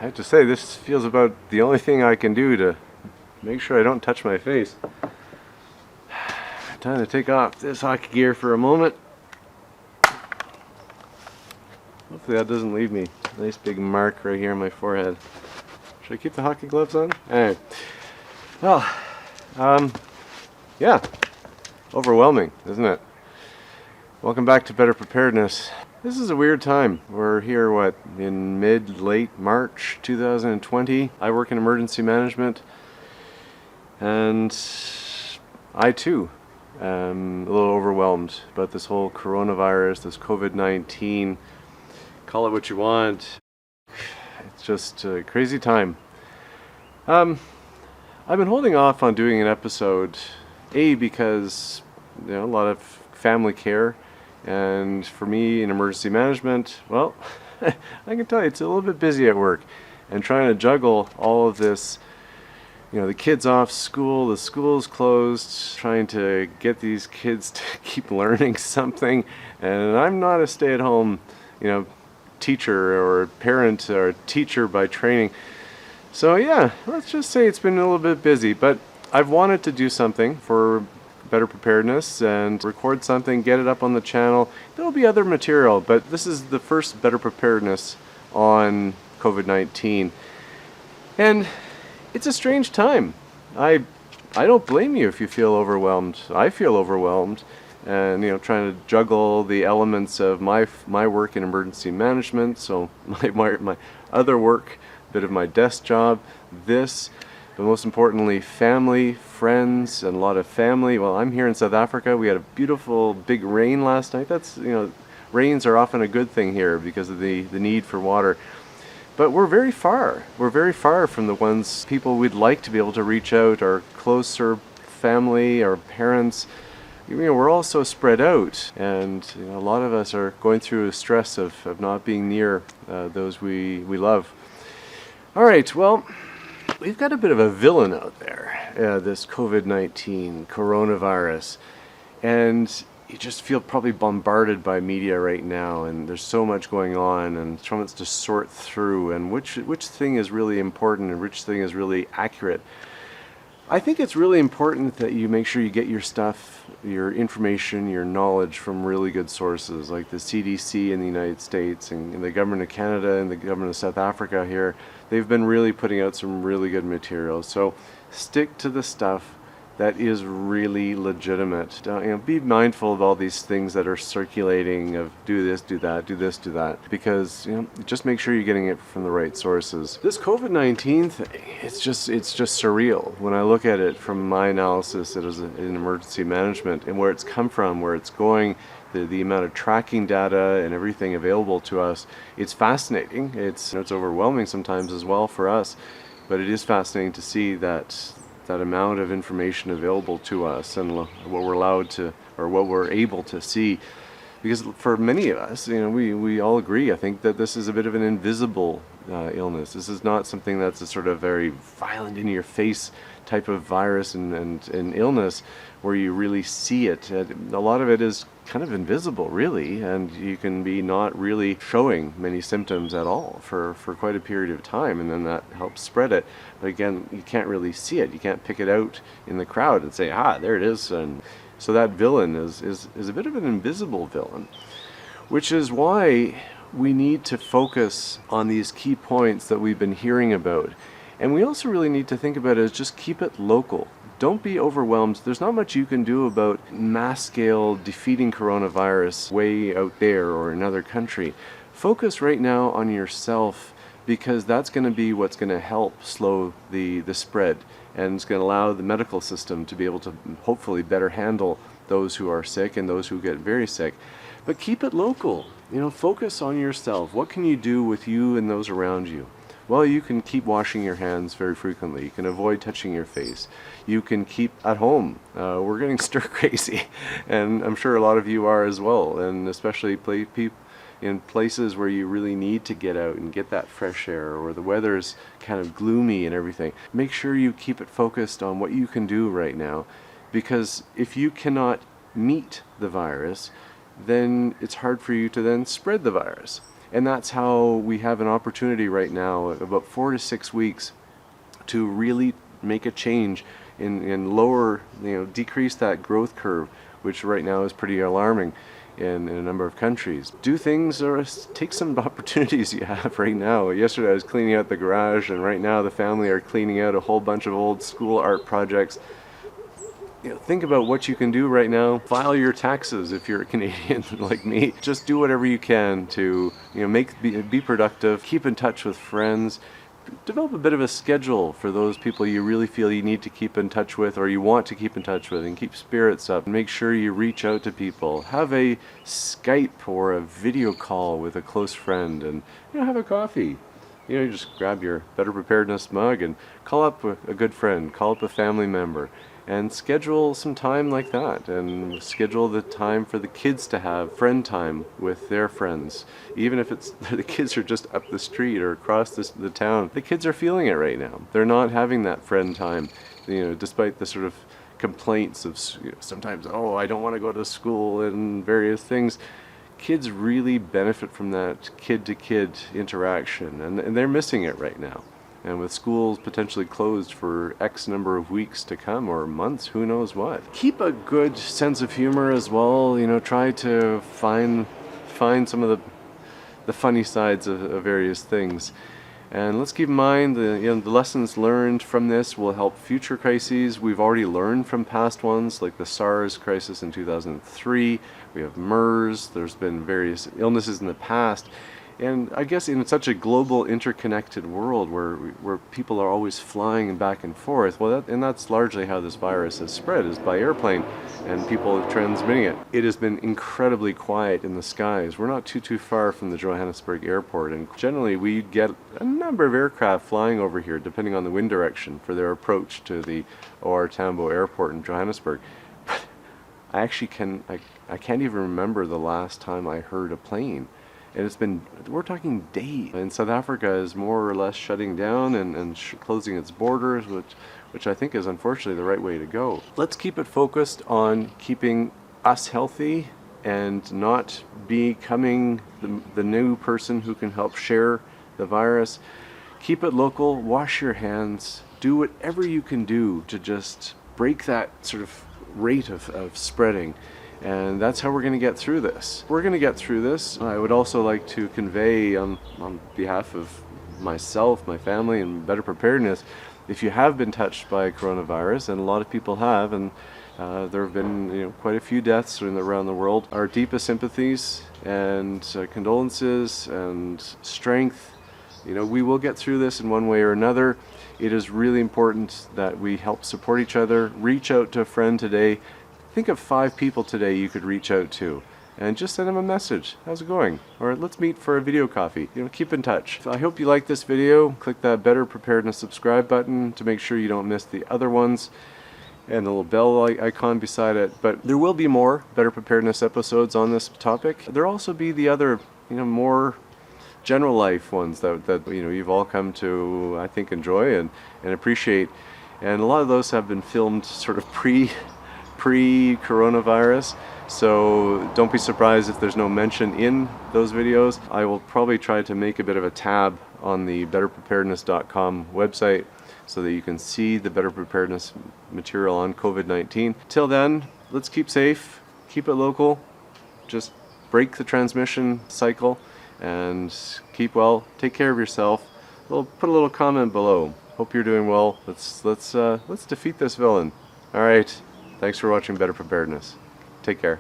I have to say, this feels about the only thing I can do to make sure I don't touch my face. Time to take off this hockey gear for a moment. Hopefully that doesn't leave me a nice big mark right here on my forehead. Should I keep the hockey gloves on? Alright. Well, yeah. Overwhelming, isn't it? Welcome back to Better Preparedness. This is a weird time. We're here, in late March 2020. I work in emergency management, and I too am a little overwhelmed about this whole coronavirus, this COVID-19. Call it what you want. It's just a crazy time. I've been holding off on doing an episode, because a lot of family care, and for me in emergency management, well, I can tell you it's a little bit busy at work, and trying to juggle all of this. The kids off school, the school's closed, trying to get these kids to keep learning something, and I'm not a stay-at-home, teacher or parent or teacher by training. So yeah, let's just say it's been a little bit busy, but I've wanted to do something for Better Preparedness and record something, get it up on the channel. There'll be other material, but this is the first Better Preparedness on COVID-19. And it's a strange time. I don't blame you if you feel overwhelmed. I feel overwhelmed, and trying to juggle the elements of my work in emergency management, so my other work, bit of my desk job, this, but most importantly family, friends, and a lot of family. Well, I'm here in South Africa. We had a beautiful big rain last night. That's rains are often a good thing here because of the need for water. But we're very far. We're very far from the people we'd like to be able to reach out, our closer family, our parents. We're all so spread out, and a lot of us are going through a stress of not being near those we love. All right, well, we've got a bit of a villain out there, this COVID-19 coronavirus, and you just feel probably bombarded by media right now, and there's so much going on, and so much to sort through, and which thing is really important and which thing is really accurate. I think it's really important that you make sure you get your stuff, your information, your knowledge from really good sources, like the CDC in the United States and the government of Canada and the government of South Africa here. They've been really putting out some really good materials. So stick to the stuff that is really legitimate. Be mindful of all these things that are circulating of do this, do that, do this, do that, because just make sure you're getting it from the right sources. This COVID-19 thing, it's just surreal when I look at it from my analysis as in emergency management and where it's come from, where it's going, the amount of tracking data and everything available to us. It's fascinating. It's overwhelming sometimes as well for us, but it is fascinating to see that amount of information available to us and what we're allowed to, or what we're able to see. Because for many of us, we all agree, I think, that this is a bit of an invisible illness. This is not something that's a sort of very violent, in your face type of virus and illness where you really see it. A lot of it is kind of invisible, really, and you can be not really showing many symptoms at all for quite a period of time, and then that helps spread it. But again, you can't really see it. You can't pick it out in the crowd and say, there it is. And so that villain is a bit of an invisible villain, which is why we need to focus on these key points that we've been hearing about. And we also really need to think about it as just keep it local. Don't be overwhelmed. There's not much you can do about mass scale defeating coronavirus way out there or another country. Focus right now on yourself, because that's going to be what's going to help slow the spread, and it's going to allow the medical system to be able to hopefully better handle those who are sick and those who get very sick. But keep it local. Focus on yourself. What can you do with you and those around you? Well, you can keep washing your hands very frequently. You can avoid touching your face. You can keep at home. We're getting stir crazy, and I'm sure a lot of you are as well, and especially in places where you really need to get out and get that fresh air, or the weather's kind of gloomy and everything. Make sure you keep it focused on what you can do right now, because if you cannot meet the virus, then it's hard for you to then spread the virus. And that's how we have an opportunity right now, about 4 to 6 weeks, to really make a change in lower, decrease that growth curve, which right now is pretty alarming in a number of countries. Do things or take some opportunities you have right now. Yesterday I was cleaning out the garage, and right now the family are cleaning out a whole bunch of old school art projects. Think about what you can do right now. File your taxes if you're a Canadian like me. Just do whatever you can to be productive, keep in touch with friends, develop a bit of a schedule for those people you really feel you need to keep in touch with or you want to keep in touch with, and keep spirits up. Make sure you reach out to people. Have a Skype or a video call with a close friend, and have a coffee. You just grab your Better Preparedness mug and call up a good friend, call up a family member, and schedule some time like that, and schedule the time for the kids to have friend time with their friends. Even if the kids are just up the street or across the town, the kids are feeling it right now. They're not having that friend time, despite the sort of complaints of sometimes, oh, I don't want to go to school and various things. Kids really benefit from that kid-to-kid interaction, and they're missing it right now. And with schools potentially closed for X number of weeks to come, or months, who knows what. Keep a good sense of humor as well. Try to find some of the funny sides of various things. And let's keep in mind the lessons learned from this will help future crises. We've already learned from past ones, like the SARS crisis in 2003. We have MERS. There's been various illnesses in the past. And I guess in such a global, interconnected world where people are always flying back and forth, that's largely how this virus has spread, is by airplane and people transmitting it. It has been incredibly quiet in the skies. We're not too far from the Johannesburg airport, and generally we get a number of aircraft flying over here, depending on the wind direction, for their approach to the OR Tambo airport in Johannesburg. But I can't even remember the last time I heard a plane. And we're talking days. And South Africa is more or less shutting down and closing its borders, which I think is unfortunately the right way to go. Let's keep it focused on keeping us healthy and not becoming the new person who can help share the virus. Keep it local, wash your hands, do whatever you can do to just break that sort of rate of spreading. And that's how we're going to get through this. We're going to get through this. I would also like to convey on behalf of myself, my family, and Better Preparedness, if you have been touched by coronavirus, and a lot of people have, and there have been quite a few deaths around the world, our deepest sympathies and condolences and strength. We will get through this in one way or another. It is really important that we help support each other. Reach out to a friend today. Think of 5 people today you could reach out to and just send them a message. How's it going? Or let's meet for a video coffee. Keep in touch. So I hope you like this video. Click that Better Preparedness subscribe button to make sure you don't miss the other ones, and the little bell icon beside it. But there will be more Better Preparedness episodes on this topic. There'll also be the other, more general life ones that you've all come to, I think, enjoy and appreciate. And a lot of those have been filmed sort of pre-coronavirus, so don't be surprised if there's no mention in those videos. I will probably try to make a bit of a tab on the betterpreparedness.com website so that you can see the Better Preparedness material on COVID-19. Till then, let's keep safe, keep it local, just break the transmission cycle, and keep well. Take care of yourself. Put a little comment below. Hope you're doing well. Let's defeat this villain. All right. Thanks for watching Better Preparedness. Take care.